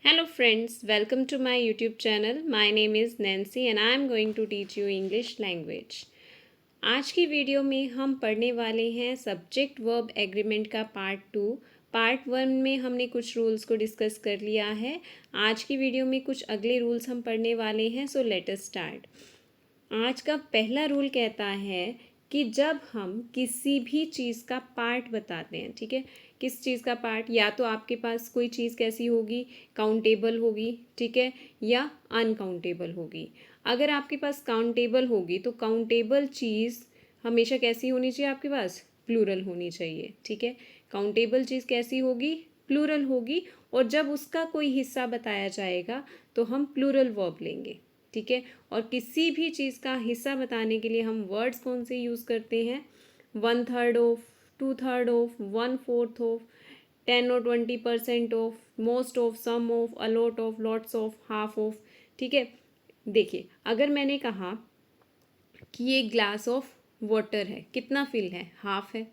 Hello friends, welcome to my YouTube channel. My name is Nancy and I am going to teach you English language. आज की video में हम पढ़ने वाले हैं सब्जेक्ट वर्ब एग्रीमेंट का पार्ट 1 में हमने कुछ रूल्स को डिस्कस कर लिया है। आज की वीडियो में कुछ अगले रूल्स हम पढ़ने वाले हैं, सो लेट अस स्टार्ट। आज का पहला रूल कहता है कि जब हम किसी भी चीज़ का पार्ट बताते हैं, ठीक है, किस चीज़ का पार्ट, या तो आपके पास कोई चीज़ कैसी होगी, काउंटेबल होगी, ठीक है, या अनकाउंटेबल होगी। अगर आपके पास काउंटेबल होगी तो काउंटेबल चीज़ हमेशा कैसी होनी चाहिए, आपके पास प्लूरल होनी चाहिए, ठीक है। काउंटेबल चीज़ कैसी होगी, प्लूरल होगी। और जब उसका कोई हिस्सा बताया जाएगा तो हम प्लूरल वर्ब लेंगे, ठीक है। और किसी भी चीज़ का हिस्सा बताने के लिए हम वर्ड्स कौन से यूज़ करते हैं, 1/3 ऑफ, 2/3 ऑफ, 1/4 ऑफ, 10 और 20% of, most of, some of, a lot of, lots of, half of, ठीक है। देखिए, अगर मैंने कहा कि ये ग्लास ऑफ वाटर है, कितना फिल है, हाफ है,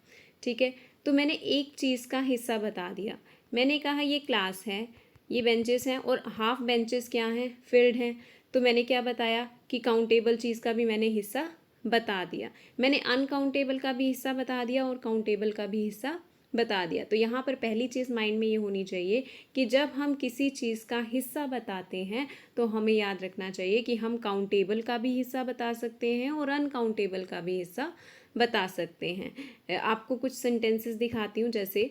ठीक है, तो मैंने एक चीज़ का हिस्सा बता दिया। मैंने कहा ये क्लास है, ये बेंचेस हैं और हाफ बेंचेस क्या हैं, फिल्ड हैं। तो मैंने क्या बताया कि काउंटेबल चीज़ का भी मैंने हिस्सा बता दिया, मैंने अनकाउंटेबल का भी हिस्सा बता दिया और काउंटेबल का भी हिस्सा बता दिया। तो यहाँ पर पहली चीज़ माइंड में ये होनी चाहिए कि जब हम किसी चीज़ का हिस्सा बताते हैं तो हमें याद रखना चाहिए कि हम काउंटेबल का भी हिस्सा बता सकते हैं और अनकाउंटेबल का भी हिस्सा बता सकते हैं। आपको कुछ सेंटेंसेस दिखाती हूँ, जैसे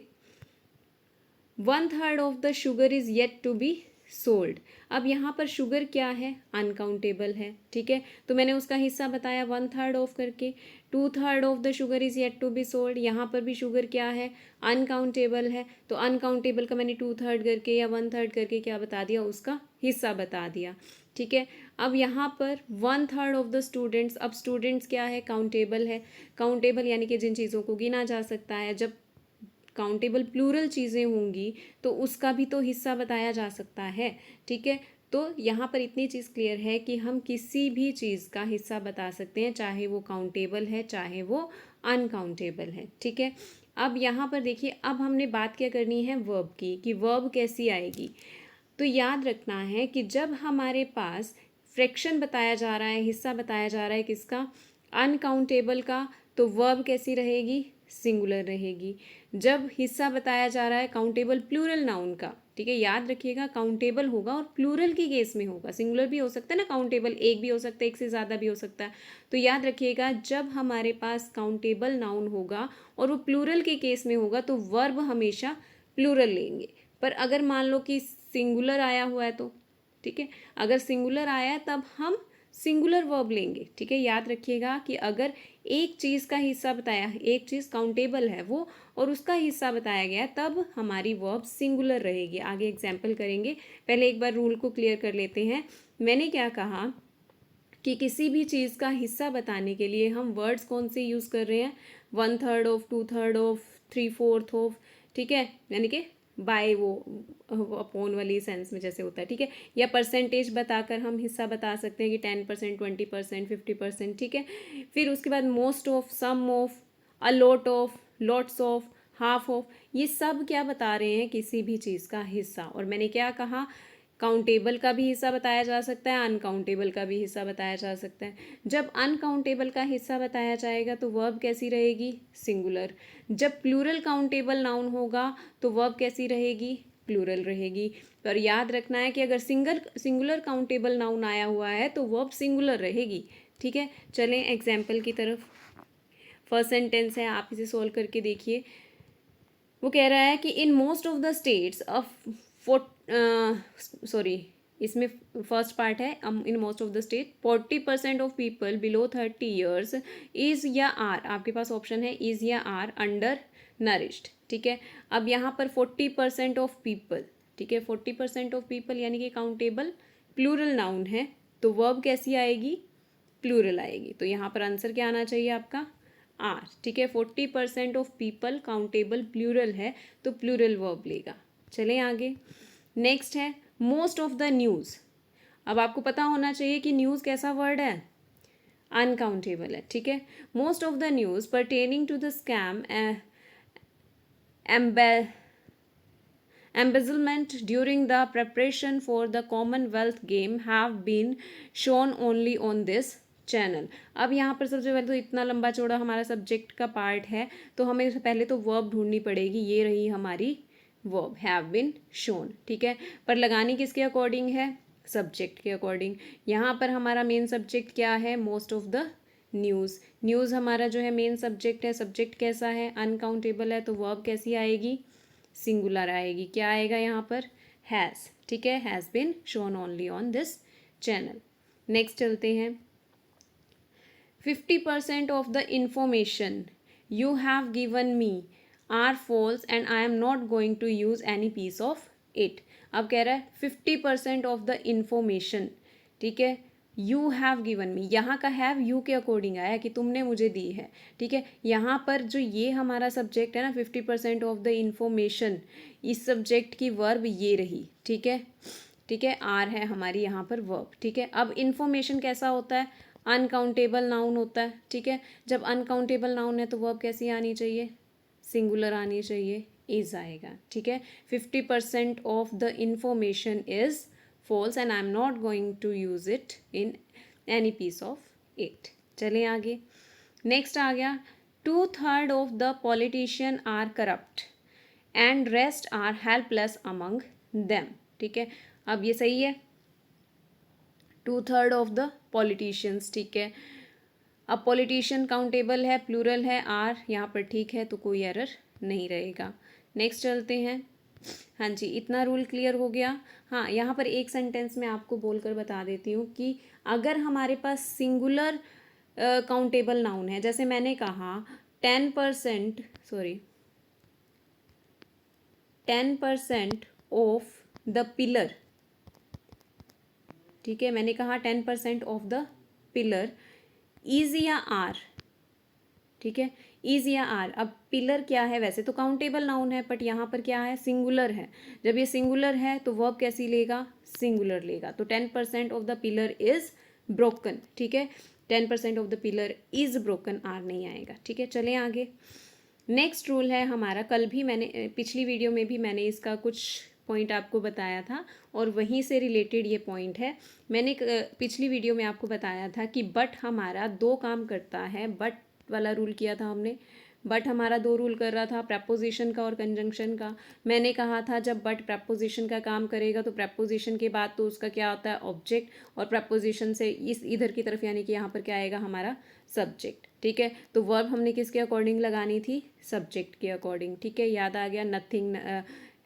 1/3 of the sugar is yet to be sold. अब यहाँ पर शुगर क्या है, अनकाउंटेबल है, ठीक है, तो मैंने उसका हिस्सा बताया 1/3 ऑफ करके। 2/3 of the sugar is yet to be sold, यहाँ पर भी शुगर क्या है, अनकाउंटेबल है, तो अनकाउंटेबल का मैंने 2/3 करके या 1/3 करके क्या बता दिया, उसका हिस्सा बता दिया, ठीक है। अब यहाँ पर 1/3 ऑफ द स्टूडेंट्स, अब स्टूडेंट्स क्या है, काउंटेबल है, काउंटेबल यानी कि जिन चीज़ों को गिना जा सकता है। जब काउंटेबल प्लूरल चीज़ें होंगी तो उसका भी तो हिस्सा बताया जा सकता है, ठीक है। तो यहाँ पर इतनी चीज़ क्लियर है कि हम किसी भी चीज़ का हिस्सा बता सकते हैं, चाहे वो काउंटेबल है चाहे वो अनकाउंटेबल है, ठीक है। अब यहाँ पर देखिए, अब हमने बात क्या करनी है, वर्ब की, कि वर्ब कैसी आएगी। तो याद रखना है कि जब हमारे पास फ्रैक्शन बताया जा रहा है, हिस्सा बताया जा रहा है किसका, अनकाउंटेबल का, तो वर्ब कैसी रहेगी, सिंगुलर रहेगी। जब हिस्सा बताया जा रहा है काउंटेबल प्लूरल नाउन का, ठीक है, याद रखिएगा काउंटेबल होगा और प्लूरल की केस में होगा, सिंगुलर भी हो सकता है ना, काउंटेबल एक भी हो सकता है, एक से ज़्यादा भी हो सकता है। तो याद रखिएगा जब हमारे पास काउंटेबल नाउन होगा और वो प्लूरल के केस में होगा तो वर्ब हमेशा प्लूरल लेंगे। पर अगर मान लो कि सिंगुलर आया हुआ है तो, ठीक है, अगर सिंगुलर आया है तब हम सिंगुलर वर्ब लेंगे, ठीक है। याद रखिएगा कि अगर एक चीज़ का हिस्सा बताया, एक चीज़ काउंटेबल है वो और उसका हिस्सा बताया गया, तब हमारी वर्ब सिंगुलर रहेगी। आगे एग्जाम्पल करेंगे, पहले एक बार रूल को क्लियर कर लेते हैं। मैंने क्या कहा कि किसी भी चीज़ का हिस्सा बताने के लिए हम वर्ड्स कौन से यूज़ कर रहे हैं, 1/3 ऑफ, 2/3 ऑफ, 3/4 ऑफ, ठीक है, यानी कि बाय वो अपॉन वाली सेंस में जैसे होता है, ठीक है। या परसेंटेज बताकर हम हिस्सा बता सकते हैं कि 10%, 20%, 50%, ठीक है। फिर उसके बाद most of, some of, a lot of, lots of, half of, ये सब क्या बता रहे हैं, किसी भी चीज़ का हिस्सा। और मैंने क्या कहा, काउंटेबल का भी हिस्सा बताया जा सकता है, अनकाउंटेबल का भी हिस्सा बताया जा सकता है। जब अनकाउंटेबल का हिस्सा बताया जाएगा तो वर्ब कैसी रहेगी, सिंगुलर। जब प्लूरल काउंटेबल नाउन होगा तो वर्ब कैसी रहेगी, प्लूरल रहेगी। पर याद रखना है कि अगर सिंगुलर काउंटेबल नाउन आया हुआ है तो वर्ब सिंगुलर रहेगी, ठीक है। चलें एग्जाम्पल की तरफ। फर्स्ट सेंटेंस है, आप इसे सोल्व करके देखिए। वो कह रहा है कि in most of the states of sorry, इसमें फर्स्ट पार्ट है, in most of the state 40% of people below 30 years is या आर, आपके पास ऑप्शन है इज या आर अंडर नरिश्ड, ठीक है। अब यहाँ पर 40% ऑफ पीपल, ठीक है, 40% ऑफ पीपल यानी कि काउंटेबल प्लूरल नाउन है, तो वर्ब कैसी आएगी, प्लूरल आएगी। तो यहाँ पर आंसर क्या आना चाहिए आपका, आर, ठीक है। 40% ऑफ पीपल काउंटेबल प्लूरल है तो प्लूरल वर्ब लेगा। चलें आगे, नेक्स्ट है मोस्ट ऑफ द न्यूज़। अब आपको पता होना चाहिए कि न्यूज़ कैसा वर्ड है, अनकाउंटेबल है, ठीक है। Most of the news pertaining to the scam embezzlement during the preparation for the Commonwealth game have been shown only on this channel. अब यहाँ पर सबसे पहले तो इतना लंबा चौड़ा हमारा सब्जेक्ट का पार्ट है, तो हमें पहले तो वर्ब ढूंढनी पड़ेगी। ये रही हमारी वर्ब, हैव बीन शोन, ठीक है। पर लगानी किसके अकॉर्डिंग है? सब्जेक्ट के अकॉर्डिंग। यहाँ पर हमारा मेन सब्जेक्ट क्या है? Most of the news. News हमारा जो है मेन सब्जेक्ट है। सब्जेक्ट कैसा है? अनकाउंटेबल है, तो वर्ब कैसी आएगी? सिंगुलर आएगी। क्या आएगा यहाँ पर? हैज़, ठीक है। Has been shown only on this channel. Next चलते हैं। 50% of the information you have given me are false and I am not going to use any piece of it. अब कह रहा है 50% ऑफ द इंफॉर्मेशन, ठीक है। You have given मी, यहाँ का हैव यू के अकॉर्डिंग आया कि तुमने मुझे दी है, ठीक है। यहाँ पर जो ये हमारा सब्जेक्ट है ना, 50% ऑफ द इंफॉर्मेशन, इस सब्जेक्ट की वर्ब ये रही, ठीक है, ठीक है। आर है हमारी यहाँ पर वर्ब, ठीक है। अब इंफॉर्मेशन कैसा होता है? अनकाउंटेबल नाउन होता है, ठीक है। जब अनकाउंटेबल नाउन है तो वर्ब कैसी आनी चाहिए? सिंगुलर आनी चाहिए, इज आएगा, ठीक है। 50% of the information is false and I'm not going to use it in any piece of it। चलें आगे। नेक्स्ट आ गया 2/3 of the politician are corrupt and rest are helpless among them, ठीक है। अब ये सही है, 2/3 of the politicians, ठीक है। अब पॉलिटिशियन काउंटेबल है, प्लूरल है, आर यहाँ पर ठीक है, तो कोई एरर नहीं रहेगा। नेक्स्ट चलते हैं। हाँ जी, इतना रूल क्लियर हो गया। हाँ, यहाँ पर एक सेंटेंस में आपको बोलकर बता देती हूँ कि अगर हमारे पास सिंगुलर काउंटेबल नाउन है, जैसे मैंने कहा 10% ऑफ द पिलर, ठीक है। मैंने कहा 10% ऑफ द पिलर इज या आर, ठीक है, इज या आर। अब पिलर क्या है? वैसे तो काउंटेबल नाउन है, बट यहाँ पर क्या है? सिंगुलर है। जब ये सिंगुलर है तो वर्ब कैसी लेगा? सिंगुलर लेगा। तो 10% of the pillar is broken, ठीक है। 10% of the pillar is broken, are नहीं आएगा, ठीक है। चलें आगे। नेक्स्ट रूल है हमारा, कल भी मैंने पिछली वीडियो में भी मैंने इसका कुछ पॉइंट आपको बताया था और वहीं से रिलेटेड ये पॉइंट है। मैंने पिछली वीडियो में आपको बताया था कि बट हमारा दो काम करता है। बट वाला रूल किया था हमने। बट हमारा दो रूल कर रहा था, प्रपोजिशन का और कंजंक्शन का। मैंने कहा था जब बट प्रपोजिशन का काम करेगा तो प्रपोजिशन के बाद तो उसका क्या होता है? ऑब्जेक्ट, और प्रपोजिशन से इस इधर की तरफ यानी कि यहाँ पर क्या आएगा? हमारा सब्जेक्ट, ठीक है। तो वर्ब हमने किसके अकॉर्डिंग लगानी थी? सब्जेक्ट के अकॉर्डिंग, ठीक है। याद आ गया? नथिंग,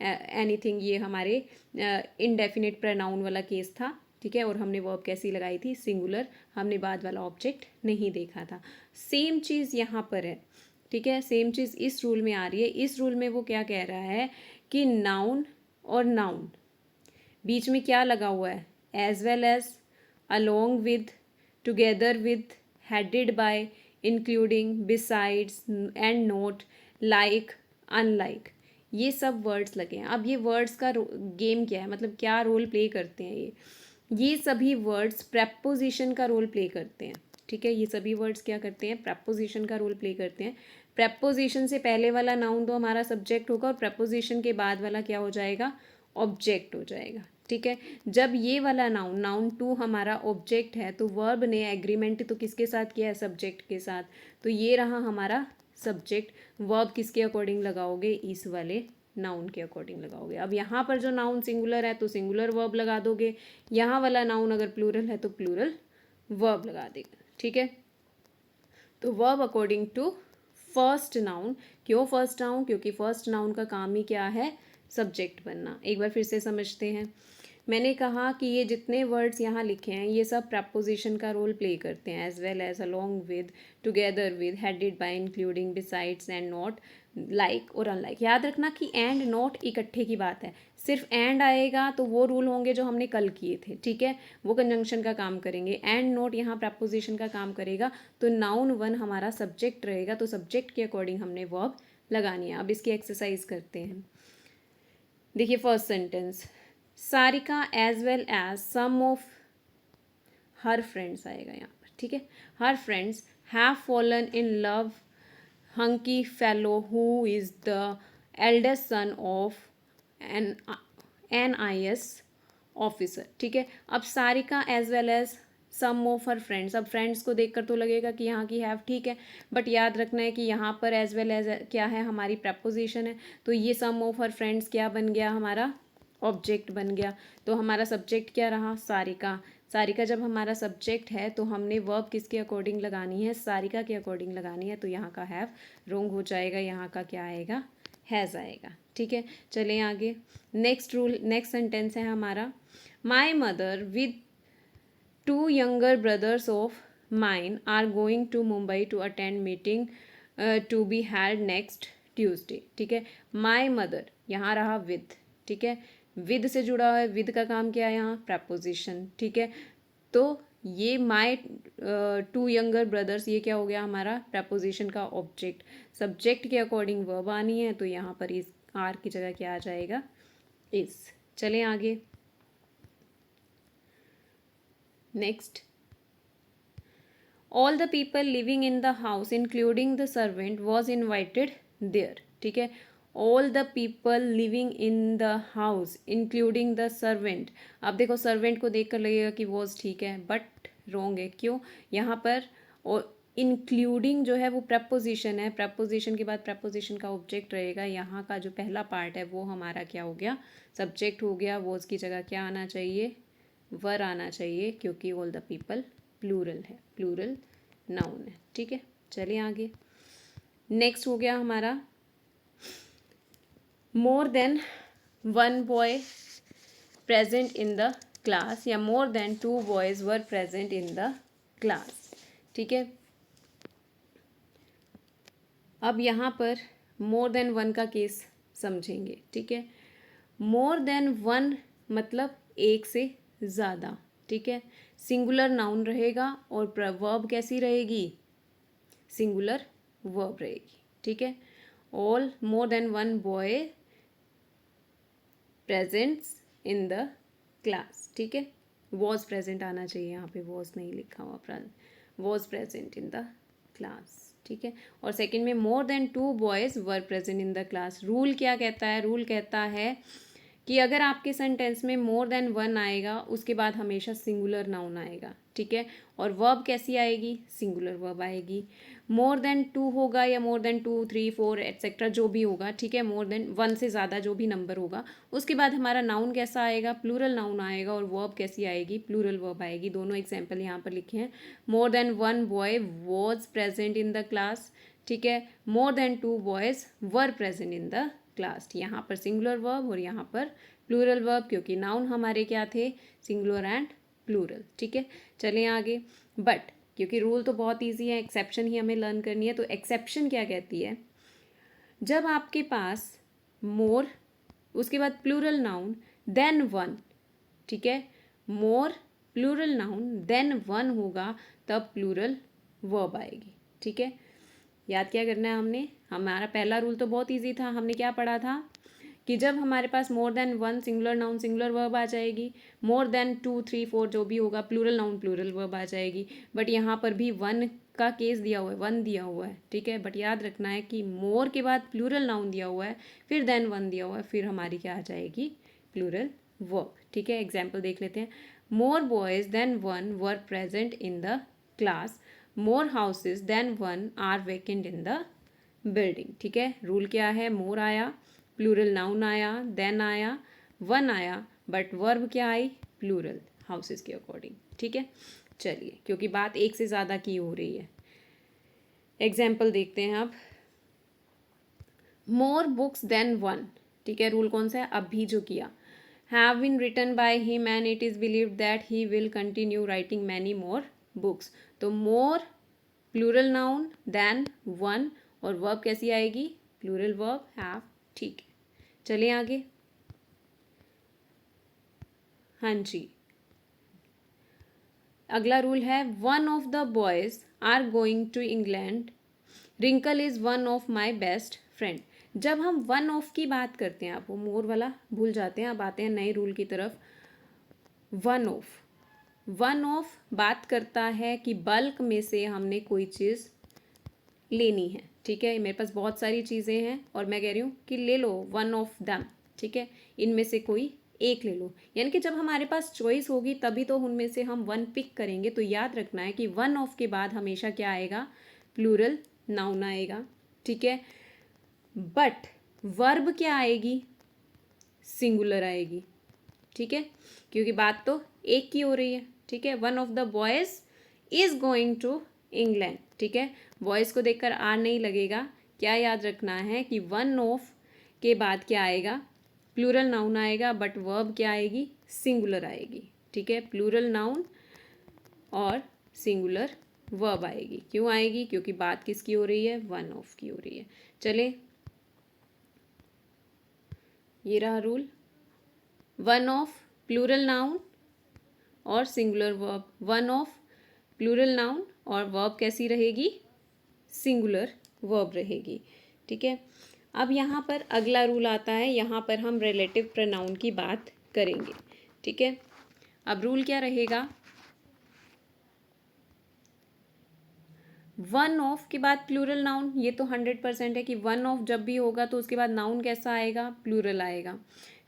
एनीथिंग, ये हमारे इनडेफिनिट प्रोनाउन वाला केस था, ठीक है। और हमने वर्ब कैसी लगाई थी? सिंगुलर। हमने बाद वाला ऑब्जेक्ट नहीं देखा था। सेम चीज़ यहाँ पर है, ठीक है। सेम चीज़ इस रूल में आ रही है। इस रूल में वो क्या कह रहा है कि नाउन और नाउन बीच में क्या लगा हुआ है? As well as, along with, together with, headed by, including, besides and not, like, unlike, ये सब वर्ड्स लगे हैं। अब ये वर्ड्स का गेम क्या है, मतलब क्या रोल प्ले करते हैं ये सभी वर्ड्स प्रेपोजिशन का रोल प्ले करते हैं, ठीक है। ये सभी वर्ड्स क्या करते हैं? प्रेपोजिशन का रोल प्ले करते हैं। प्रेपोजिशन से पहले वाला नाउन तो हमारा सब्जेक्ट होगा और प्रेपोजिशन के बाद वाला क्या हो जाएगा? ऑब्जेक्ट हो जाएगा, ठीक है। जब ये वाला नाउन, नाउन टू हमारा ऑब्जेक्ट है, तो वर्ब ने एग्रीमेंट तो किसके साथ किया है? सब्जेक्ट के साथ। तो ये रहा हमारा सब्जेक्ट। वर्ब किसके अकॉर्डिंग लगाओगे? इस वाले नाउन के अकॉर्डिंग लगाओगे। अब यहाँ पर जो नाउन सिंगुलर है तो सिंगुलर वर्ब लगा दोगे, यहाँ वाला नाउन अगर प्लूरल है तो प्लूरल वर्ब लगा देगा, ठीक है। तो verb according to first noun. क्यों फर्स्ट नाउन? क्योंकि फर्स्ट नाउन का काम ही क्या है? सब्जेक्ट बनना। एक बार फिर से समझते हैं। मैंने कहा कि ये जितने वर्ड्स यहाँ लिखे हैं ये सब प्रपोजिशन का रोल प्ले करते हैं। As well as, along with, together with, headed by, including, besides and not, like और अनलाइक। याद रखना कि एंड नॉट इकट्ठे की बात है। सिर्फ एंड आएगा तो वो रूल होंगे जो हमने कल किए थे, ठीक है। वो कंजंक्शन का काम करेंगे। एंड नॉट यहाँ प्रपोजिशन का काम करेगा। तो नाउन वन हमारा सब्जेक्ट रहेगा, तो सब्जेक्ट के अकॉर्डिंग हमने वर्ब लगानी है। अब इसकी एक्सरसाइज करते हैं। देखिए first sentence, Sarika as well as some of her friends आएगा यहाँ पर, ठीक है। Her friends have fallen in love hunky fellow who is the eldest son of NIS officer, ठीक है। अब Sarika as well as some of her friends, अब friends को देखकर तो लगेगा कि यहाँ की हैव, ठीक है, बट याद रखना है कि यहाँ पर एज वेल एज क्या है, हमारी प्रपोजिशन है, तो ये सम ऑफ हर फ्रेंड्स क्या बन गया, हमारा ऑब्जेक्ट बन गया। तो हमारा सब्जेक्ट क्या रहा, सारिका। सारिका जब हमारा सब्जेक्ट है तो हमने वर्ब किसके अकॉर्डिंग लगानी है, सारिका के अकॉर्डिंग लगानी है, तो यहाँ का हैव रोंग हो जाएगा, यहाँ का क्या आएगा, हैज़ आएगा, ठीक है। चलें आगे। नेक्स्ट रूल, नेक्स्ट सेंटेंस है हमारा, my mother with 2 younger brothers of mine are going to Mumbai to attend meeting to be held next Tuesday, ठीक है। माई मदर यहाँ रहा विद, ठीक है, विद से जुड़ा हुआ है, विद का काम क्या है यहाँ, प्रपोजिशन, ठीक है। तो ये माई 2 younger brothers, ये क्या हो गया हमारा, प्रपोजिशन का ऑब्जेक्ट। सब्जेक्ट के अकॉर्डिंग वर्ब आनी है, तो यहाँ पर इस आर की जगह क्या आ जाएगा, इस। चलें आगे। Next, all the people living in the house including the servant was invited there, ठीक है। All the people living in the house including the servant, अब देखो सर्वेंट को देख कर लगेगा कि वॉज, ठीक है, बट रोंग है, क्यों, यहाँ पर और इंक्लूडिंग जो है वो प्रपोजिशन है, प्रपोजिशन के बाद प्रपोजिशन का ऑब्जेक्ट रहेगा, यहाँ का जो पहला पार्ट है वो हमारा क्या हो गया, सब्जेक्ट हो गया, वॉज की जगह क्या आना चाहिए, वर आना चाहिए, क्योंकि ऑल द पीपल प्लूरल है, प्लूरल नाउन है, ठीक है। चलिए आगे। नेक्स्ट हो गया हमारा, more than 1 boy present in the class, या more than 2 boys were present in the class, ठीक है। अब यहाँ पर मोर देन 1 का केस समझेंगे, ठीक है। मोर देन 1 मतलब एक से ज़्यादा, ठीक है, सिंगुलर नाउन रहेगा और वर्ब कैसी रहेगी, सिंगुलर वर्ब रहेगी, ठीक है। All more than 1 boy presents in the class, ठीक है, वॉज प्रेजेंट आना चाहिए, यहाँ पे वॉज नहीं लिखा हुआ, was present in the class, ठीक है। और सेकंड में मोर than 2 boys were present in the class, rule क्या कहता है, रूल कहता है कि अगर आपके सेंटेंस में मोर देन 1 आएगा उसके बाद हमेशा सिंगुलर नाउन आएगा, ठीक है। और वर्ब कैसी आएगी, सिंगुलर वर्ब आएगी। मोर देन 2 होगा या मोर देन 2, 3, 4 एट्सेट्रा जो भी होगा, ठीक है, मोर देन 1 से ज़्यादा जो भी नंबर होगा उसके बाद हमारा नाउन कैसा आएगा, प्लूरल नाउन आएगा, और वर्ब कैसी आएगी, प्लूरल वर्ब आएगी। दोनों एग्जाम्पल यहाँ पर लिखे हैं, मोर than 1 boy was present in the class, ठीक है, मोर than 2 boys were present in the class, यहाँ पर सिंगुलर वर्ब और यहाँ पर प्लूरल वर्ब, क्योंकि नाउन हमारे क्या थे, सिंगुलर एंड प्लूरल, ठीक है। चलें आगे। बट क्योंकि रूल तो बहुत इजी है, एक्सेप्शन ही हमें लर्न करनी है, तो एक्सेप्शन क्या कहती है, जब आपके पास मोर उसके बाद प्लूरल नाउन देन 1, ठीक है, मोर प्लूरल नाउन देन 1 होगा तब प्लूरल वर्ब आएगी, ठीक है। याद क्या करना है हमने, हमारा पहला रूल तो बहुत इजी था, हमने क्या पढ़ा था कि जब हमारे पास more than 1 singular noun singular verb आ जाएगी, मोर देन 2, 3, 4 जो भी होगा प्लूरल नाउन प्लूरल वर्ब आ जाएगी। बट यहाँ पर भी 1 का केस दिया हुआ है, 1 दिया हुआ है, ठीक है। बट याद रखना है कि मोर के बाद प्लूरल नाउन दिया हुआ है, फिर देन 1 दिया हुआ है, फिर हमारी क्या आ जाएगी, प्लूरल वर्ब, ठीक है। एग्जाम्पल देख लेते हैं, more boys than 1 were present in the class, more houses than 1 are vacant in the building, ठीक है। रूल क्या है, मोर आया, प्लूरल नाउन आया, देन आया, 1 आया, बट वर्ब क्या आई, प्लूरल हाउसेस के अकॉर्डिंग, ठीक है। चलिए, क्योंकि बात एक से ज़्यादा की हो रही है, एग्जाम्पल देखते हैं अब। मोर बुक्स देन 1, ठीक है, रूल कौन सा है, अभी जो किया, have been written by him and it is believed that he will continue writing many more books, तो मोर प्लूरल नाउन देन 1 और वर्ब कैसी आएगी, प्लूरल वर्ब हैव, ठीक है। चलिए आगे। हाँ जी, अगला रूल है, 1 of the boys are going to England, Rinkal is 1 of my best friend. जब हम 1 ऑफ की बात करते हैं, आप वो मोर वाला भूल जाते हैं, अब आते हैं नए रूल की तरफ। 1 ऑफ बात करता है कि बल्क में से हमने कोई चीज़ लेनी है, ठीक है। मेरे पास बहुत सारी चीज़ें हैं और मैं कह रही हूँ कि ले लो 1 ऑफ दैम, ठीक है, इनमें से कोई एक ले लो, यानी कि जब हमारे पास चॉइस होगी तभी तो उनमें से हम वन पिक करेंगे। तो याद रखना है कि वन ऑफ के बाद हमेशा क्या आएगा, प्लूरल नाउन आएगा, ठीक है। बट वर्ब क्या आएगी, सिंगुलर आएगी, ठीक है, क्योंकि बात तो एक की हो रही है, ठीक है। One of the boys is going to England, ठीक है, बॉयज को देखकर आर नहीं लगेगा। क्या याद रखना है कि वन ऑफ के बाद क्या आएगा, प्लूरल नाउन आएगा, बट वर्ब क्या आएगी, सिंगुलर आएगी, ठीक है। प्लूरल नाउन और सिंगुलर वर्ब आएगी। क्यों आएगी, क्योंकि बात किसकी हो रही है, वन ऑफ की हो रही है। चले, ये रहा rule, one of plural noun और singular verb, one of plural noun और वर्ब कैसी रहेगी, सिंगुलर वर्ब रहेगी, ठीक है। अब यहाँ पर अगला रूल आता है, यहाँ पर हम रिलेटिव प्रोनाउन की बात करेंगे, ठीक है। अब रूल क्या रहेगा, वन ऑफ के बाद प्लूरल नाउन, ये तो 100% है कि वन ऑफ जब भी होगा तो उसके बाद नाउन कैसा आएगा, प्लूरल आएगा।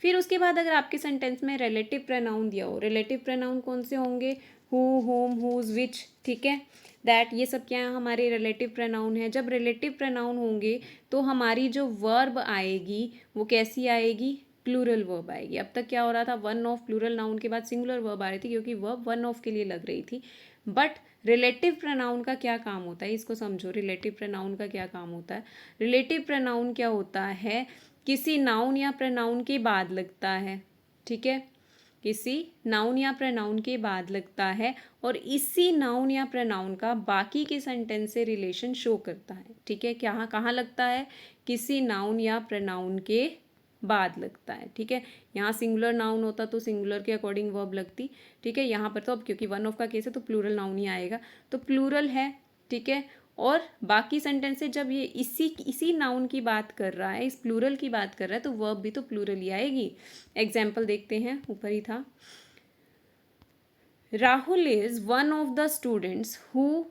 फिर उसके बाद अगर आपके सेंटेंस में रिलेटिव प्रोनाउन दिया हो, रिलेटिव प्रोनाउन कौन से होंगे, हु, होम, हुज, विच, ठीक है, दैट, ये सब क्या है, हमारे रिलेटिव प्रोनाउन है। जब रिलेटिव प्रोनाउन होंगे तो हमारी जो वर्ब आएगी वो कैसी आएगी, प्लूरल वर्ब आएगी। अब तक क्या हो रहा था, वन ऑफ प्लूरल नाउन के बाद सिंगुलर वर्ब आ रही थी क्योंकि वर्ब वन ऑफ के लिए लग रही थी। बट रिलेटिव प्रोनाउन का क्या काम होता है, इसको समझो, रिलेटिव प्रोनाउन का क्या काम होता है। रिलेटिव प्रोनाउन क्या होता है, किसी नाउन या प्रोनाउन के बाद लगता है, ठीक है, किसी नाउन या प्रोनाउन के बाद लगता है और इसी नाउन या प्रोनाउन का बाकी के सेंटेंस से रिलेशन शो करता है, ठीक है। क्या कहाँ लगता है, किसी नाउन या प्रोनाउन के बाद लगता है, ठीक है। यहाँ सिंगुलर नाउन होता तो सिंगुलर के अकॉर्डिंग वर्ब लगती, ठीक है। यहाँ पर तो अब क्योंकि वन ऑफ का केस है तो प्लूरल नाउन ही आएगा, तो प्लूरल है, ठीक है। और बाकी सेंटेंस से जब ये इसी नाउन की बात कर रहा है, इस प्लूरल की बात कर रहा है, तो वर्ब भी तो प्लूरल ही आएगी। एग्जाम्पल देखते हैं, ऊपर ही था, Rahul is one of the students who,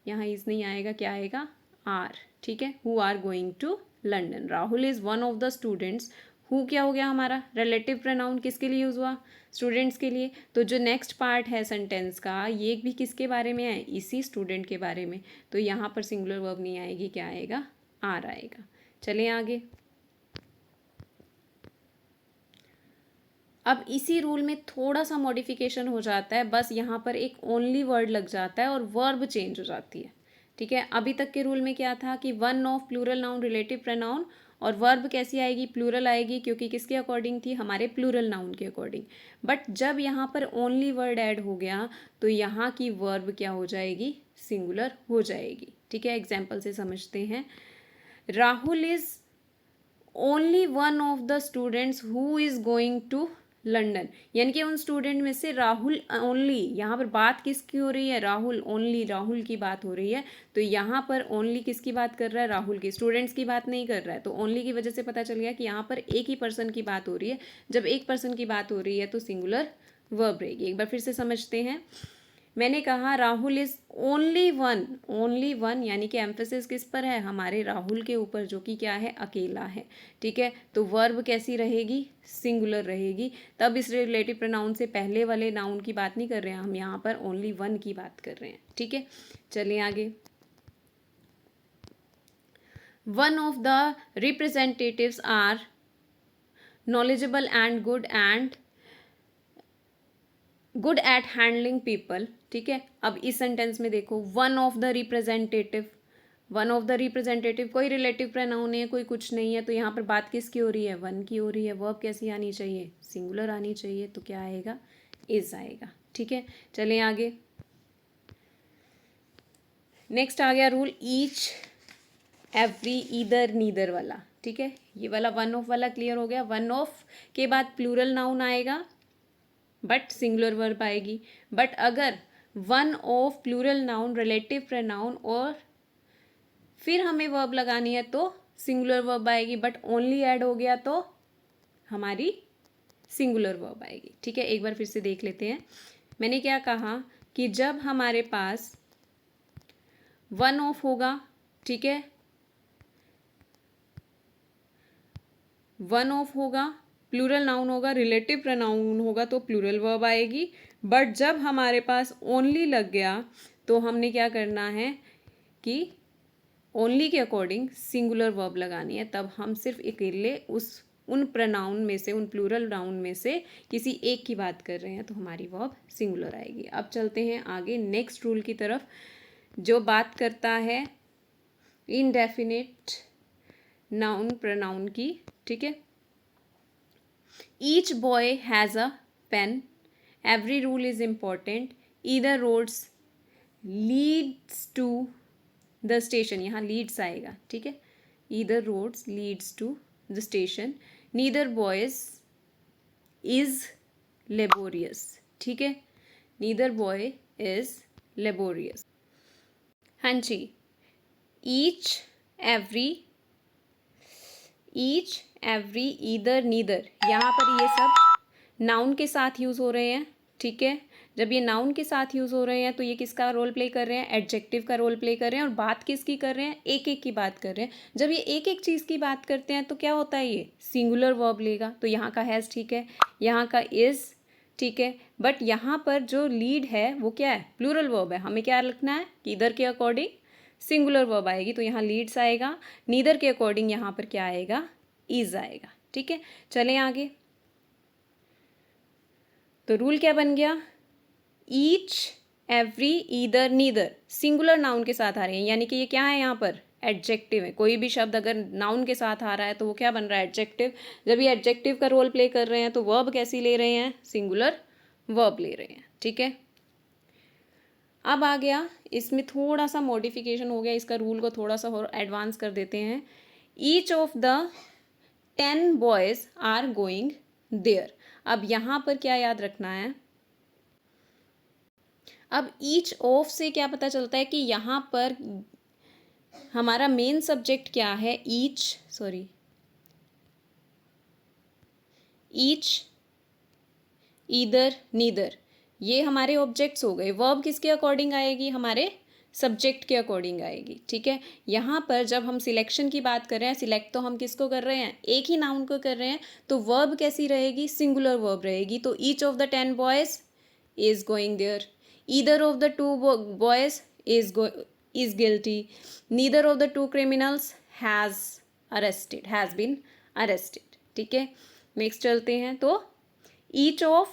यहाँ इज नहीं आएगा, क्या आएगा, आर, ठीक है, who are going to London. Rahul is one of the students, who क्या हो गया हमारा, रिलेटिव प्रोनाउन किसके लिए यूज हुआ, स्टूडेंट्स के लिए। तो जो नेक्स्ट पार्ट है सेंटेंस का, ये भी किसके बारे में है, इसी स्टूडेंट के बारे में। तो यहाँ पर सिंगुलर वर्ब नहीं आएगी, क्या आएगा, आर आएगा। चलिए आगे, अब इसी रूल में थोड़ा सा मॉडिफिकेशन हो जाता है, बस यहाँ पर एक ओनली वर्ड लग जाता है और वर्ब चेंज हो जाती है, ठीक है। अभी तक के रूल में क्या था कि one of plural noun relative pronoun और वर्ब कैसी आएगी, प्लूरल आएगी, क्योंकि किसके अकॉर्डिंग थी, हमारे प्लूरल नाउन के अकॉर्डिंग। बट जब यहाँ पर ओनली वर्ड ऐड हो गया तो यहाँ की वर्ब क्या हो जाएगी, सिंगुलर हो जाएगी, ठीक है। एग्जाम्पल से समझते हैं, Rahul is only one of the students who is going to London, यानी कि उन स्टूडेंट में से राहुल ओनली, यहाँ पर बात किसकी हो रही है, राहुल ओनली, राहुल की बात हो रही है। तो यहाँ पर ओनली किसकी बात कर रहा है, राहुल की, स्टूडेंट्स की बात नहीं कर रहा है। तो ओनली की वजह से पता चल गया कि यहाँ पर एक ही पर्सन की बात हो रही है। जब एक पर्सन की बात हो रही है तो सिंगुलर वर्ब रहेगी। एक बार फिर से समझते हैं, मैंने कहा Rahul is only one, only one यानी कि एम्फेसिस किस पर है, हमारे राहुल के ऊपर, जो कि क्या है, अकेला है, ठीक है। तो वर्ब कैसी रहेगी, सिंगुलर रहेगी। तब इस रिलेटिव प्रोनाउन से पहले वाले नाउन की बात नहीं कर रहे हैं हम, यहाँ पर ओनली वन की बात कर रहे हैं, ठीक है। चलिए आगे, one of the representatives are knowledgeable and good at handling people, ठीक है। अब इस सेंटेंस में देखो, one of the representative, one of the representative, कोई रिलेटिव प्रोनाउन है, कोई कुछ नहीं है, तो यहाँ पर बात किसकी हो रही है, वन की हो रही है। वर्ब कैसी आनी चाहिए, सिंगुलर आनी चाहिए, तो क्या आएगा, इज आएगा, ठीक है। चलिए आगे, नेक्स्ट आ गया rule each, every, either, neither वाला, ठीक है। ये वाला वन ऑफ वाला क्लियर हो गया। वन ऑफ के बाद प्लूरल नाउन आएगा बट सिंगुलर वर्ब आएगी। बट अगर one of plural noun relative pronoun और फिर हमें वर्ब लगानी है तो सिंगुलर वर्ब आएगी, बट ओनली ऐड हो गया तो हमारी सिंगुलर वर्ब आएगी, ठीक है। एक बार फिर से देख लेते हैं, मैंने क्या कहा कि जब हमारे पास वन ऑफ होगा, ठीक है, वन ऑफ होगा, प्लूरल नाउन होगा, रिलेटिव प्रोनाउन होगा तो प्लूरल वर्ब आएगी। बट जब हमारे पास ओनली लग गया तो हमने क्या करना है कि ओनली के अकॉर्डिंग सिंगुलर वर्ब लगानी है। तब हम सिर्फ अकेले उन प्रोनाउन में से, उन प्लूरल नाउन में से किसी एक की बात कर रहे हैं तो हमारी वर्ब सिंगुलर आएगी। अब चलते हैं आगे नेक्स्ट रूल की तरफ, जो बात करता है इनडेफिनिट नाउन प्रोनाउन की। ठीक है, each boy has a pen, every rule is important, either roads leads to the station, यहाँ लीड्स आएगा। ठीक है, either roads leads to the station, neither boys is laborious. ठीक है, नीदर बॉय इज लेबोरियस। हाँ जी, ईच एवरी ईदर नीदर, यहाँ पर ये सब नाउन के साथ यूज़ हो रहे हैं। ठीक है, जब ये नाउन के साथ यूज़ हो रहे हैं तो ये किसका रोल प्ले कर रहे हैं? एडजेक्टिव का रोल प्ले कर रहे हैं। और बात किसकी कर रहे हैं? एक एक की बात कर रहे हैं। जब ये एक एक चीज़ की बात करते हैं तो क्या होता है? ये सिंगुलर वर्ब लेगा। तो यहाँ का हैज़ ठीक है, यहाँ का इज़ ठीक है, बट यहाँ पर जो लीड है वो क्या है? प्लूरल वर्ब है। हमें क्या लिखना है कि इधर के अकॉर्डिंग सिंगुलर वर्ब आएगी, तो यहाँ लीड्स आएगा। नीदर के अकॉर्डिंग यहाँ पर क्या आएगा? इज आएगा। ठीक है, चलें आगे। तो रूल क्या बन गया? Each every either neither singular noun के साथ आ रहे हैं, यानी कि ये क्या है? यहाँ पर एडजेक्टिव है। कोई भी शब्द अगर नाउन के साथ आ रहा है तो वो क्या बन रहा है? एडजेक्टिव। जब ये एडजेक्टिव का रोल प्ले कर रहे हैं तो वर्ब कैसी ले रहे हैं? सिंगुलर वर्ब ले रहे हैं। ठीक है, अब आ गया, इसमें थोड़ा सा मॉडिफिकेशन हो गया, इसका रूल को थोड़ा सा और एडवांस कर देते हैं। Each of the 10 boys are going there. अब यहाँ पर क्या याद रखना है? अब ईच ऑफ से क्या पता चलता है कि यहाँ पर हमारा मेन सब्जेक्ट क्या है? ईच ईदर नीदर, ये हमारे ऑब्जेक्ट्स हो गए। वर्ब किसके अकॉर्डिंग आएगी? हमारे सब्जेक्ट के अकॉर्डिंग आएगी। ठीक है, यहाँ पर जब हम सिलेक्शन की बात कर रहे हैं, सिलेक्ट तो हम किसको कर रहे हैं? एक ही नाउन को कर रहे हैं, तो वर्ब कैसी रहेगी? सिंगुलर वर्ब रहेगी। तो each of the 10 boys is going there, either of the 2 boys is guilty, neither of the 2 criminals has been arrested। ठीक है, नेक्स्ट चलते हैं। तो each of,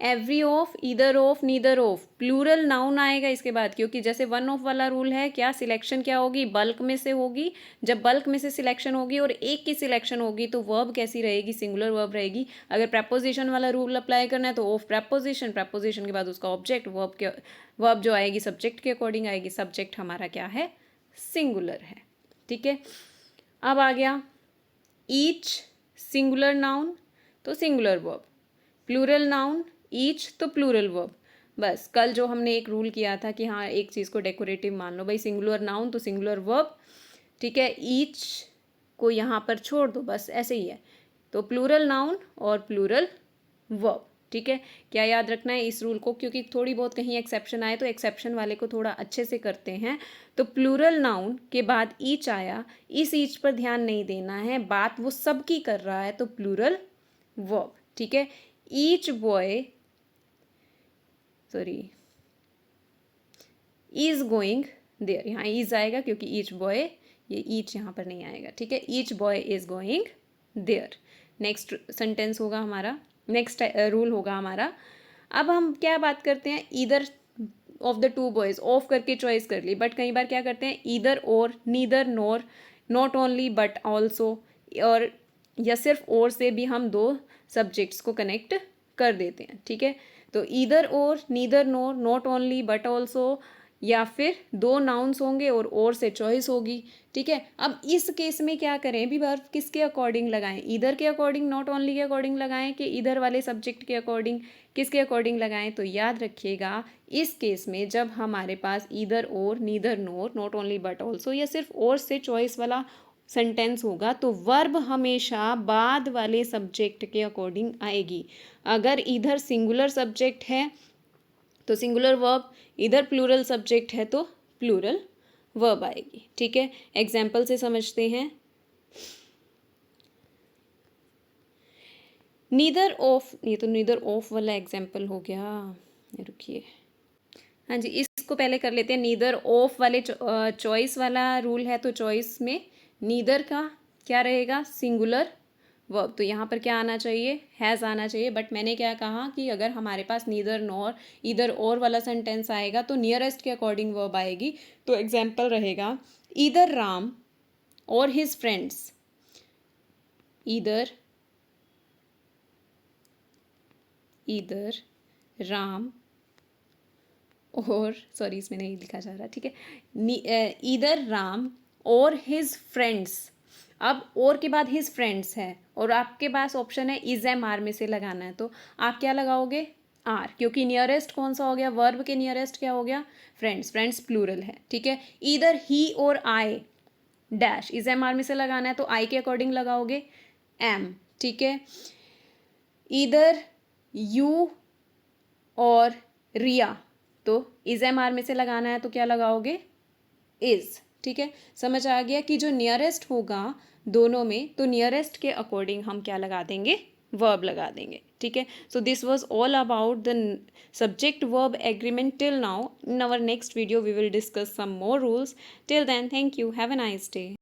every of, either of, neither of, plural noun आएगा इसके बाद, क्योंकि जैसे वन ऑफ वाला रूल है, क्या सिलेक्शन क्या होगी? बल्क में से होगी। जब बल्क में से सिलेक्शन होगी और एक की सिलेक्शन होगी तो वर्ब कैसी रहेगी? सिंगुलर वर्ब रहेगी। अगर प्रपोजिशन वाला रूल अप्लाई करना है तो ऑफ प्रपोजिशन, प्रपोजिशन के बाद उसका ऑब्जेक्ट, वर्ब जो आएगी सब्जेक्ट के अकॉर्डिंग आएगी। सब्जेक्ट हमारा क्या है? सिंगुलर है। ठीक है, अब आ गया ईच सिंगुलर नाउन तो singular verb, plural noun each तो प्लूरल वर्ब। बस कल जो हमने एक रूल किया था कि हाँ एक चीज़ को डेकोरेटिव मान लो भाई, सिंगुलर नाउन तो सिंगुलर वर्ब। ठीक है, ईच को यहाँ पर छोड़ दो, बस ऐसे ही है। तो प्लूरल नाउन और प्लूरल वर्ब। ठीक है, क्या याद रखना है इस रूल को? क्योंकि थोड़ी बहुत कहीं एक्सेप्शन आए तो एक्सेप्शन वाले को थोड़ा अच्छे से करते हैं। तो प्लूरल नाउन के बाद ईच आया, इस ईच पर ध्यान नहीं देना है, बात वो सब की कर रहा है, तो प्लूरल वर्ब। ठीक है, each boy is going there, यहाँ इज आएगा क्योंकि ईच बॉय, ये ईच यहाँ पर नहीं आएगा। ठीक है, each boy is going there. Next sentence होगा हमारा, नेक्स्ट रूल होगा हमारा। अब हम क्या बात करते हैं? Either of the 2 boys, of करके चॉइस कर ली, बट कई बार क्या करते हैं? ईदर और, neither NOR, not only but also, और या सिर्फ और से भी हम 2 सब्जेक्ट्स को कनेक्ट कर देते हैं। ठीक है, तो ईदर और, neither NOR, not only but also, या फिर 2 नाउन्स होंगे और से चॉइस होगी। ठीक है, अब इस केस में क्या करें? भी वर्ब किसके अकॉर्डिंग लगाएं? ईदर के अकॉर्डिंग, नॉट ओनली के अकॉर्डिंग लगाएं, कि इधर वाले सब्जेक्ट के अकॉर्डिंग, किसके अकॉर्डिंग लगाएं? तो याद रखिएगा इस केस में जब हमारे पास ईदर और, neither NOR, not only but also या सिर्फ और से चॉइस वाला सेंटेंस होगा तो वर्ब हमेशा बाद वाले सब्जेक्ट के अकॉर्डिंग आएगी। अगर इधर सिंगुलर सब्जेक्ट है तो सिंगुलर वर्ब, इधर प्लूरल सब्जेक्ट है तो प्लूरल वर्ब आएगी। ठीक है, एग्जाम्पल से समझते हैं। नीदर ऑफ, ये तो नीदर ऑफ वाला एग्जाम्पल हो गया, रुकिए, हाँ जी, इसको पहले कर लेते हैं। नीदर ऑफ वाले चॉइस वाला रूल है, तो चॉइस में नीदर का क्या रहेगा, सिंगुलर वर्ब, तो यहाँ पर क्या आना चाहिए, हैज़ आना चाहिए। बट मैंने क्या कहा कि अगर हमारे पास नीदर नॉर इधर और वाला सेंटेंस आएगा तो नियरेस्ट के अकॉर्डिंग वर्ब आएगी। तो एग्जाम्पल रहेगा ईदर राम और हिज फ्रेंड्स, ईदर राम और, सॉरी इसमें नहीं लिखा जा रहा, ठीक है, ईदर राम और हिज फ्रेंड्स। अब और के बाद हिज फ्रेंड्स है और आपके पास ऑप्शन है इज एम आर में से लगाना है, तो आप क्या लगाओगे, आर, क्योंकि नियरेस्ट कौन सा हो गया, वर्ब के नियरेस्ट क्या हो गया, फ्रेंड्स, फ्रेंड्स प्लूरल है, ठीक है। ईदर ही और I dash, is am are में से लगाना है तो आई के अकॉर्डिंग लगाओगे एम, ठीक है। ईदर यू और रिया, तो इज एम आर में से लगाना है तो क्या लगाओगे, इज, ठीक है। समझ आ गया कि जो नियरेस्ट होगा दोनों में, तो नियरेस्ट के अकॉर्डिंग हम क्या लगा देंगे, वर्ब लगा देंगे, ठीक है। So this was all about the subject verb agreement till now. In our next video we will discuss some more rules. Till then, thank you, have a nice day.